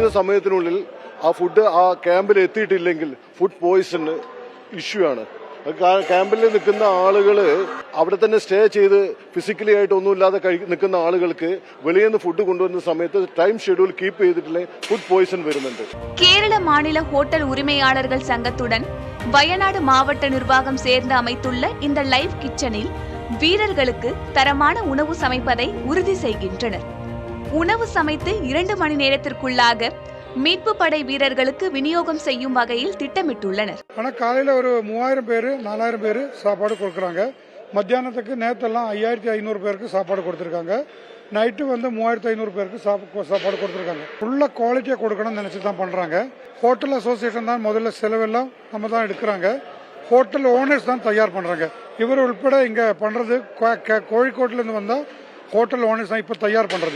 നിശ്ചിത സമയത്തിനുള്ളിൽ ആ ഫുഡ് ആ ക്യാമ്പിൽ എത്തിയിട്ടില്ലെങ്കിൽ ഫുഡ് പോയിസൺ ഇഷ്യൂ ആണ്. ക്യാമ്പിൽ നിൽക്കുന്ന ആളുകൾ അവിടെ തന്നെ സ്റ്റേ ചെയ്ത് ഫിസിക്കലി ആയിട്ട് ഒന്നുമില്ലാതെ നിൽക്കുന്ന ആളുകൾക്ക് വെളിയിൽ നിന്ന് ഫുഡ് കൊണ്ടുവരുന്ന സമയത്ത് ടൈം ஷெட்யூல் கீப் ചെയ്തിട്ടില്ലേ ஃபுட் பாய்சன் வருന്നുണ്ട്. கேரள மாநில ஹோட்டல் உரிமையாளர்கள் சங்கத்துடன் வயநாடு மாவட்ட நிர்வாகம் சேர்ந்து அமைத்துள்ள இந்த லைவ் கிச்சனில் வீரர்களுக்கு தரமான உணவு சமைப்பதை உறுதி செய்கின்றனர். உணவு சமைத்து 2 மணி நேரத்திற்குள்ளாக மீட்பு படை வீரர்களுக்கு விநியோகம் செய்யும் வகையில் திட்டமிட்டுள்ளனர். ஆனால் காலையில் ஒரு 3000 பேர் 4000 பேர் சாப்பாடு கொடுக்குறாங்க. மத்தியானத்துக்கு நேரத்தெல்லாம் 5500 பேருக்கு சாப்பாடு கொடுத்துருக்காங்க. நைட்டு 3500 பேருக்கு சாப்பாடு கொடுத்துருக்காங்க. ஃபுல்லாக குவாலிட்டியாக கொடுக்கணும்னு நினச்சி தான் பண்ணுறாங்க. ஹோட்டல் அசோசியேஷன் தான் முதல்ல செலவெல்லாம் நம்ம தான் எடுக்கிறாங்க. ஹோட்டல் ஓனர்ஸ் தான் தயார் பண்ணுறாங்க. இவர் உள்பட இங்கே பண்ணுறது கோழிக்கோட்டிலேருந்து வந்தால் ஹோட்டல் ஓனர்ஸ் தான் இப்போ தயார் பண்ணுறது.